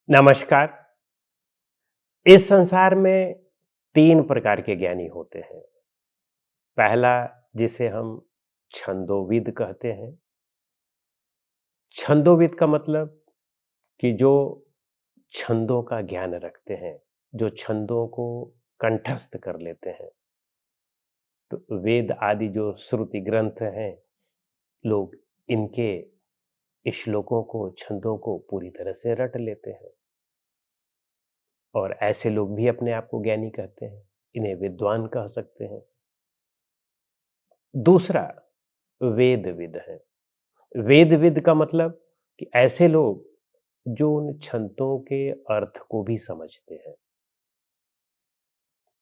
नमस्कार। इस संसार में 3 प्रकार के ज्ञानी होते हैं। पहला जिसे हम छंदोविद कहते हैं। छंदोविद का मतलब कि जो छंदों का ज्ञान रखते हैं, जो छंदों को कंठस्थ कर लेते हैं। तो वेद आदि जो श्रुति ग्रंथ हैं, लोग इनके श्लोकों को, छंदों को पूरी तरह से रट लेते हैं। और ऐसे लोग भी अपने आप को ज्ञानी कहते हैं। इन्हें विद्वान कह सकते हैं। दूसरा वेदविद है। वेदविद का मतलब कि ऐसे लोग जो उन छंदों के अर्थ को भी समझते हैं।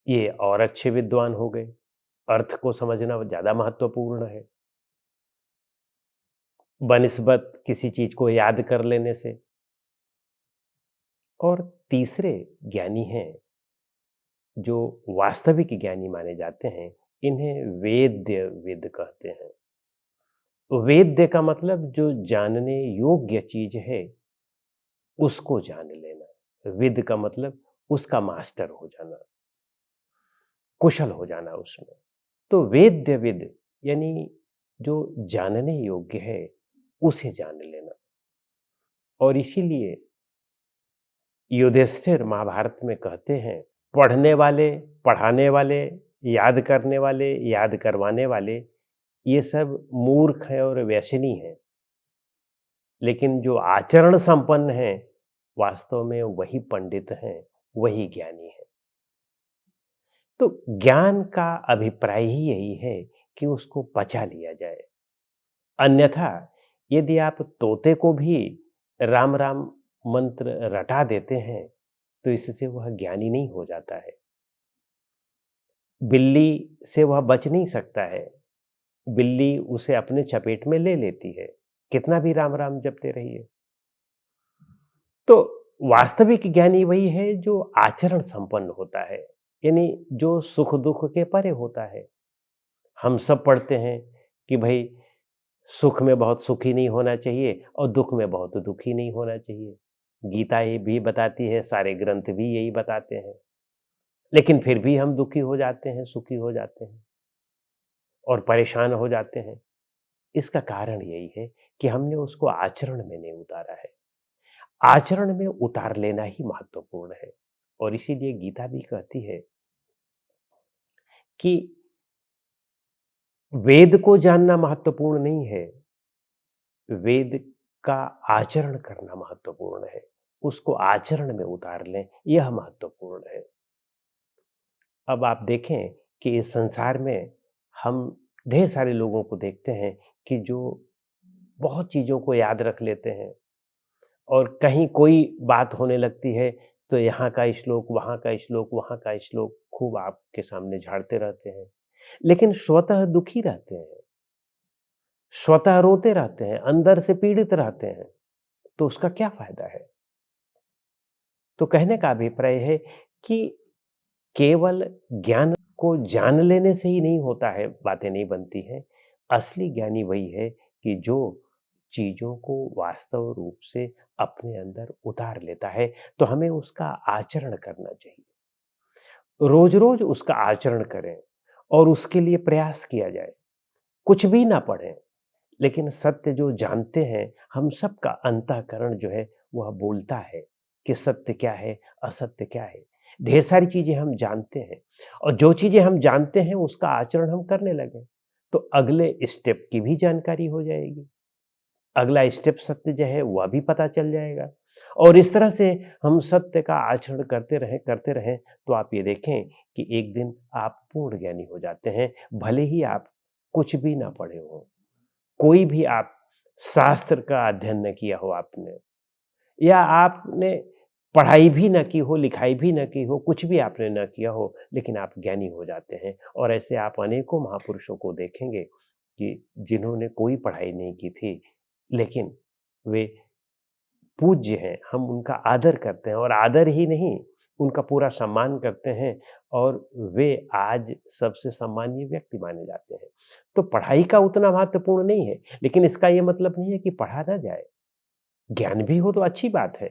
ये और अच्छे विद्वान हो गए। अर्थ को समझना ज़्यादा महत्वपूर्ण है बनिस्बत किसी चीज को याद कर लेने से। और तीसरे ज्ञानी हैं जो वास्तविक ज्ञानी माने जाते हैं। इन्हें वेद्यविद कहते हैं। वेद्य का मतलब जो जानने योग्य चीज है उसको जान लेना। विद का मतलब उसका मास्टर हो जाना, कुशल हो जाना उसमें। तो वेद्य विद यानी जो जानने योग्य है उसे जान लेना। और इसीलिए युधिष्ठिर महाभारत में कहते हैं, पढ़ने वाले, पढ़ाने वाले, याद करने वाले, याद करवाने वाले, ये सब मूर्ख हैं और व्यसनी हैं। लेकिन जो आचरण संपन्न हैं, वास्तव में वही पंडित हैं, वही ज्ञानी हैं। तो ज्ञान का अभिप्राय ही यही है कि उसको पचा लिया जाए। अन्यथा यदि आप तोते को भी राम राम मंत्र रटा देते हैं तो इससे वह ज्ञानी नहीं हो जाता है। बिल्ली से वह बच नहीं सकता है। बिल्ली उसे अपने चपेट में ले लेती है, कितना भी राम राम जपते रहिए। तो वास्तविक ज्ञानी वही है जो आचरण संपन्न होता है, यानी जो सुख दुख के परे होता है। हम सब पढ़ते हैं कि भाई सुख में बहुत सुखी नहीं होना चाहिए और दुख में बहुत दुखी नहीं होना चाहिए। गीता ये भी बताती है, सारे ग्रंथ भी यही बताते हैं। लेकिन फिर भी हम दुखी हो जाते हैं, सुखी हो जाते हैं और परेशान हो जाते हैं। इसका कारण यही है कि हमने उसको आचरण में नहीं उतारा है। आचरण में उतार लेना ही महत्वपूर्ण है। और इसीलिए गीता भी कहती है कि वेद को जानना महत्वपूर्ण नहीं है, वेद का आचरण करना महत्वपूर्ण है। उसको आचरण में उतार लें, यह महत्वपूर्ण है। अब आप देखें कि इस संसार में हम ढेर सारे लोगों को देखते हैं कि जो बहुत चीज़ों को याद रख लेते हैं और कहीं कोई बात होने लगती है तो यहाँ का श्लोक, वहाँ का श्लोक, वहाँ का श्लोक खूब आपके सामने झाड़ते रहते हैं। लेकिन स्वतः दुखी रहते हैं, स्वतः रोते रहते हैं, अंदर से पीड़ित रहते हैं। तो उसका क्या फायदा है? तो कहने का अभिप्राय है कि केवल ज्ञान को जान लेने से ही नहीं होता है, बातें नहीं बनती हैं। असली ज्ञानी वही है कि जो चीज़ों को वास्तव रूप से अपने अंदर उतार लेता है। तो हमें उसका आचरण करना चाहिए। रोज-रोज उसका आचरण करें और उसके लिए प्रयास किया जाए। कुछ भी ना पढ़ें, लेकिन सत्य जो जानते हैं, हम सबका अंतःकरण जो है वह बोलता है कि सत्य क्या है, असत्य क्या है। ढेर सारी चीज़ें हम जानते हैं और जो चीज़ें हम जानते हैं उसका आचरण हम करने लगें, तो अगले स्टेप की भी जानकारी हो जाएगी। अगला स्टेप सत्य जो है वह भी पता चल जाएगा। और इस तरह से हम सत्य का आचरण करते रहें तो आप ये देखें कि एक दिन आप पूर्ण ज्ञानी हो जाते हैं। भले ही आप कुछ भी ना पढ़े हों, कोई भी आप शास्त्र का अध्ययन न किया हो आपने, या आपने पढ़ाई भी न की हो, लिखाई भी न की हो, कुछ भी आपने न किया हो, लेकिन आप ज्ञानी हो जाते हैं। और ऐसे आप अनेकों महापुरुषों को देखेंगे कि जिन्होंने कोई पढ़ाई नहीं की थी, लेकिन वे पूज्य हैं। हम उनका आदर करते हैं और आदर ही नहीं, उनका पूरा सम्मान करते हैं और वे आज सबसे सम्मानीय व्यक्ति माने जाते हैं। तो पढ़ाई का उतना महत्वपूर्ण नहीं है, लेकिन इसका ये मतलब नहीं है कि पढ़ा ना जाए। ज्ञान भी हो तो अच्छी बात है,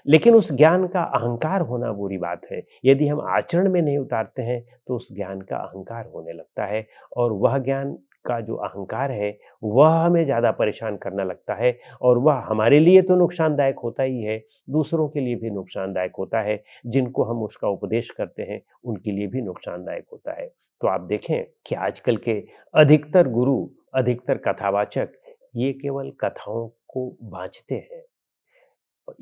लेकिन उस ज्ञान का अहंकार होना बुरी बात है। यदि हम आचरण में नहीं उतारते हैं, तो उस ज्ञान का अहंकार होने लगता है और वह ज्ञान का जो अहंकार है, वह हमें ज़्यादा परेशान करने लगता है और वह हमारे लिए तो नुकसानदायक होता ही है, दूसरों के लिए भी नुकसानदायक होता है। जिनको हम उसका उपदेश करते हैं, उनके लिए भी नुकसानदायक होता है। तो आप देखें कि आजकल के अधिकतर गुरु, अधिकतर कथावाचक ये केवल कथाओं को बाँचते हैं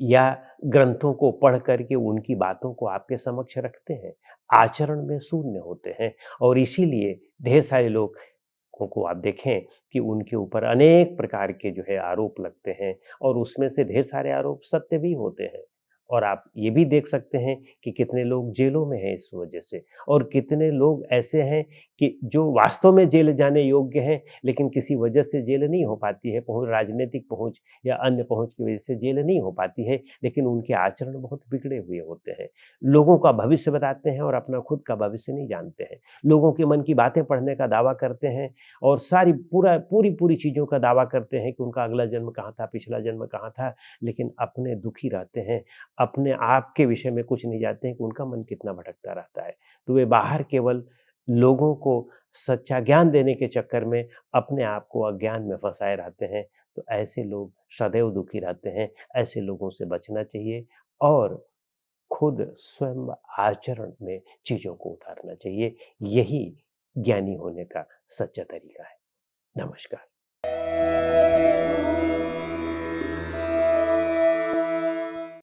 या ग्रंथों को पढ़ कर के उनकी बातों को आपके समक्ष रखते हैं, आचरण में शून्य होते हैं और इसीलिए ढेर सारे लोग को आप देखें कि उनके ऊपर अनेक प्रकार के जो है आरोप लगते हैं और उसमें से ढेर सारे आरोप सत्य भी होते हैं। और आप ये भी देख सकते हैं कि कितने लोग जेलों में हैं इस वजह से और कितने लोग ऐसे हैं कि जो वास्तव में जेल जाने योग्य हैं, लेकिन किसी वजह से जेल नहीं हो पाती है, पहुँच राजनीतिक पहुँच या अन्य पहुँच की वजह से जेल नहीं हो पाती है, लेकिन उनके आचरण बहुत बिगड़े हुए होते हैं। लोगों का भविष्य बताते हैं और अपना खुद का भविष्य नहीं जानते हैं। लोगों के मन की बातें पढ़ने का दावा करते हैं और सारी पूरी चीज़ों का दावा करते हैं कि उनका अगला जन्म कहाँ था, पिछला जन्म कहाँ था, लेकिन अपने दुखी रहते हैं, अपने आप के विषय में कुछ नहीं जानते हैं कि उनका मन कितना भटकता रहता है। तो वे बाहर केवल लोगों को सच्चा ज्ञान देने के चक्कर में अपने आप को अज्ञान में फँसाए रहते हैं। तो ऐसे लोग सदैव दुखी रहते हैं, ऐसे लोगों से बचना चाहिए और खुद स्वयं आचरण में चीज़ों को उतारना चाहिए। यही ज्ञानी होने का सच्चा तरीका है। नमस्कार।